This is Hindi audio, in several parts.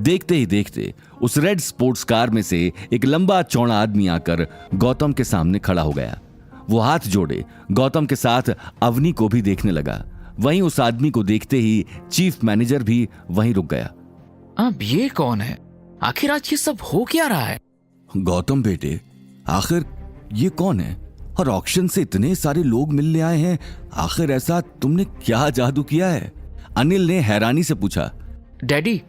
देखते ही देखते उस रेड स्पोर्ट्स कार में से एक लंबा चौड़ा आदमी आकर गौतम के सामने खड़ा हो गया। वो हाथ जोड़े गौतम के साथ अवनी को भी देखने लगा। वहीं उस आदमी को देखते ही चीफ मैनेजर भी वहीं रुक गया। अब ये कौन है? आखिर आज ये सब हो क्या रहा है? गौतम बेटे, आखिर ये कौन है? और ऑक्शन से इतने सारे लोग मिलने आए हैं, आखिर ऐसा तुमने क्या जादू किया है? अनिल ने हैरानी से पूछा। डैडी,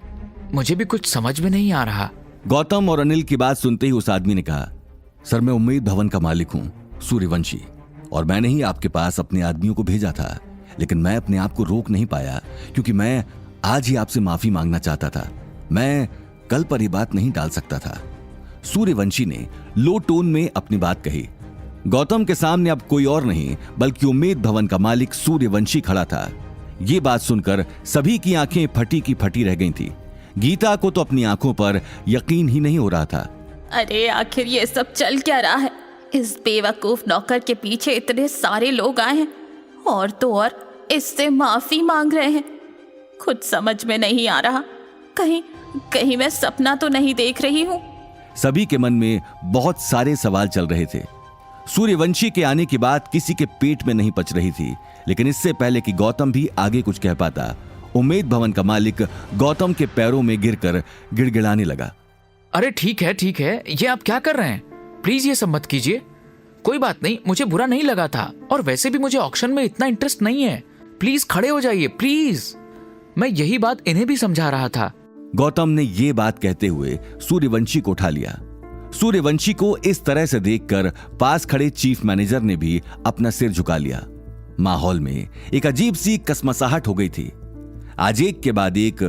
मुझे भी कुछ समझ में नहीं आ रहा। गौतम और अनिल की बात सुनते ही उस आदमी ने कहा, सर मैं उम्मीद भवन का मालिक हूं, सूर्यवंशी, और मैंने ही आपके पास अपने आदमियों को भेजा था, लेकिन मैं अपने आप को रोक नहीं पाया क्योंकि मैं आज ही आपसे माफी मांगना चाहता था। मैं कल पर यह बात नहीं टाल सकता था। सूर्यवंशी ने लो टोन में अपनी बात कही। गौतम के सामने अब कोई और नहीं बल्कि उम्मीद भवन का मालिक सूर्यवंशी खड़ा था। ये बात सुनकर सभी की आंखें फटी की फटी रह गई थी। गीता को तो अपनी आंखों पर यकीन ही नहीं हो रहा था। अरे आखिर ये सब चल क्या रहा है? इस बेवकूफ नौकर के पीछे इतने सारे लोग आए हैं और तो और इससे माफी मांग रहे हैं। कुछ समझ में नहीं आ रहा, कहीं मैं सपना तो नहीं देख रही हूँ। सभी के मन में बहुत सारे सवाल चल रहे थे। सूर्यवंशी के आने की बात किसी के पेट में नहीं पच रही थी, लेकिन इससे पहले कि गौतम भी आगे कुछ कह पाता, उम्मीद भवन का मालिक गौतम के पैरों में गिरकर गिड़गिड़ाने लगा। अरे ठीक है, ये आप क्या कर रहे हैं? प्लीज ये सब मत कीजिए। कोई बात नहीं, मुझे बुरा नहीं लगा था, और वैसे भी मुझे ऑक्शन में इतना इंटरेस्ट नहीं है। प्लीज खड़े हो जाइए, प्लीज। मैं यही बात इन्हें भी समझा रहा था। गौतम ने ये बात कहते हुए सूर्यवंशी को उठा लिया। सूर्यवंशी को इस तरह से देखकर पास खड़े चीफ मैनेजर ने भी अपना सिर झुका लिया। माहौल में एक अजीब सी कसमसाहट हो गई थी। आज एक के बाद एक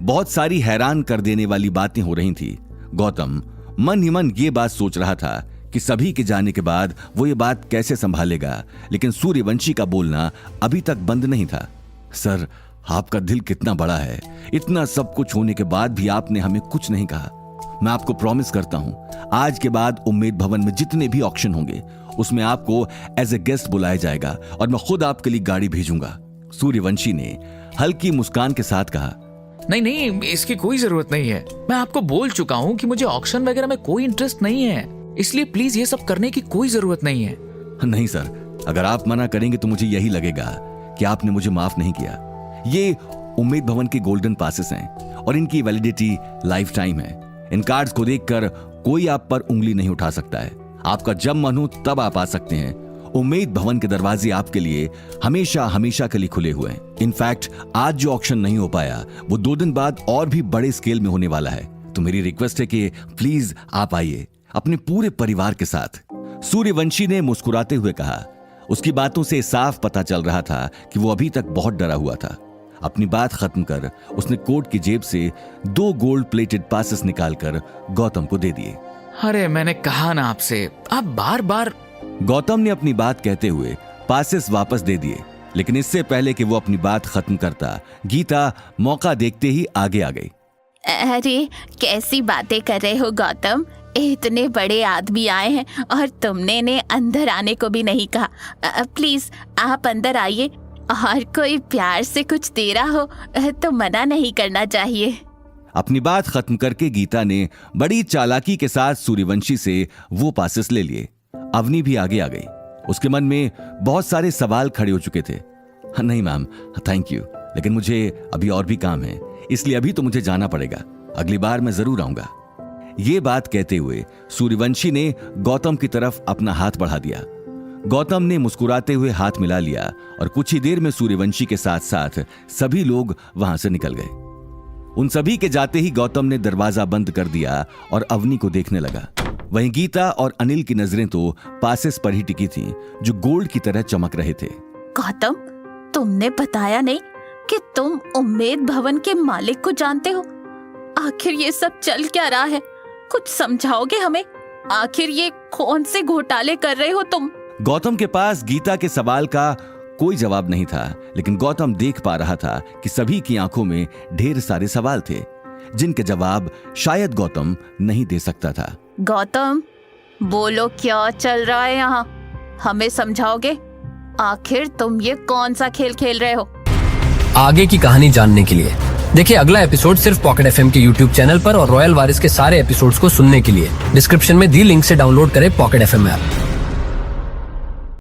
बहुत सारी हैरान कर देने वाली बातें हो रही थी। गौतम मन ही मन ये बात सोच रहा था कि सभी के जाने के बाद वो ये बात कैसे संभालेगा, लेकिन सूर्यवंशी का बोलना अभी तक बंद नहीं था। सर, आपका दिल कितना बड़ा है, इतना सब कुछ होने के बाद भी आपने हमें कुछ नहीं कहा। मैं आपको प्रॉमिस करता हूं, आज के बाद उम्मीद भवन में जितने भी ऑक्शन होंगे उसमें आपको एज ए गेस्ट बुलाया जाएगा और मैं खुद आपके लिए गाड़ी भेजूंगा। सूर्यवंशी ने हल्की मुस्कान के साथ कहा। नहीं, इसकी कोई जरूरत नहीं है। मैं आपको बोल चुका हूँ कि मुझे ऑक्शन वगैरह में कोई इंटरेस्ट नहीं है, इसलिए प्लीज ये सब करने की कोई जरूरत नहीं है। नहीं सर, अगर आप मना करेंगे तो मुझे यही लगेगा कि आपने मुझे माफ नहीं किया। ये उम्मीद भवन के गोल्डन पासेस हैं और इनकी वैलिडिटी लाइफ टाइम है। इन कार्ड्स को देखकर कोई आप पर उंगली नहीं उठा सकता है। आपका जब मन हो तब आप आ सकते हैं। उम्मीद भवन के दरवाजे आपके लिए हमेशा हमेशा के लिए खुले हुए हैं। इनफैक्ट आज जो ऑक्शन नहीं हो पाया वो 2 दिन बाद और भी बड़े स्केल में होने वाला है। तो मेरी रिक्वेस्ट है कि प्लीज आप आइए अपने पूरे परिवार के साथ। सूर्यवंशी ने मुस्कुराते हुए कहा। उसकी बातों से साफ पता चल रहा था कि वो अभी तक बहुत डरा हुआ था। अपनी बात खत्म कर उसने कोट की जेब से 2 गोल्ड प्लेटेड पासेस निकालकर गौतम को दे दिए। अरे मैंने कहा ना आपसे, आप बार बार। गौतम ने अपनी बात कहते हुए पासेस वापस दे दिए, लेकिन इससे पहले कि वो अपनी बात खत्म करता, गीता मौका देखते ही आगे आ गई। अरे कैसी बातें कर रहे हो गौतम? इतने बड़े आदमी आए हैं और तुमने ने अंदर आने को भी नहीं कहा। प्लीज आप अंदर आइए, और कोई प्यार से कुछ दे रहा हो तो मना नहीं करना चाहिए। अपनी बात खत्म करके गीता ने बड़ी चालाकी के साथ सूर्यवंशी से वो पासेस ले लिए। अवनी भी आगे आ गई। उसके मन में बहुत सारे सवाल खड़े हो चुके थे। नहीं मैम, थैंक यू, लेकिन मुझे अभी और भी काम है, इसलिए अभी तो मुझे जाना पड़ेगा। अगली बार मैं जरूर आऊंगा। ये बात कहते हुए सूर्यवंशी ने गौतम की तरफ अपना हाथ बढ़ा दिया। गौतम ने मुस्कुराते हुए हाथ मिला लिया और कुछ ही देर में सूर्यवंशी के साथ साथ सभी लोग वहां से निकल गए। उन सभी के जाते ही गौतम ने दरवाजा बंद कर दिया और अवनी को देखने लगा। वहीं गीता और अनिल की नजरें तो पासेस पर ही टिकी थीं, जो गोल्ड की तरह चमक रहे थे। गौतम, तुमने बताया नहीं कि तुम उम्मीद भवन के मालिक को जानते हो? आखिर ये सब चल क्या रहा है? कुछ समझाओगे हमें? आखिर ये कौन से घोटाले कर रहे हो तुम? गौतम के पास गीता के सवाल का कोई जवाब नहीं था, लेकिन गौतम देख पा रहा था कि सभी की आंखों में ढेर सारे सवाल थे, जिनके जवाब शायद गौतम नहीं दे सकता था। गौतम, बोलो क्या चल रहा है यहाँ? हमें समझाओगे? आखिर तुम ये कौन सा खेल खेल रहे हो? आगे की कहानी जानने के लिए देखिए अगला एपिसोड सिर्फ पॉकेट एफएम के यूट्यूब चैनल पर और रॉयल वारिस के सारे एपिसोड्स को सुनने के लिए डिस्क्रिप्शन में दी लिंक से डाउनलोड करें पॉकेट एफएम ऐप।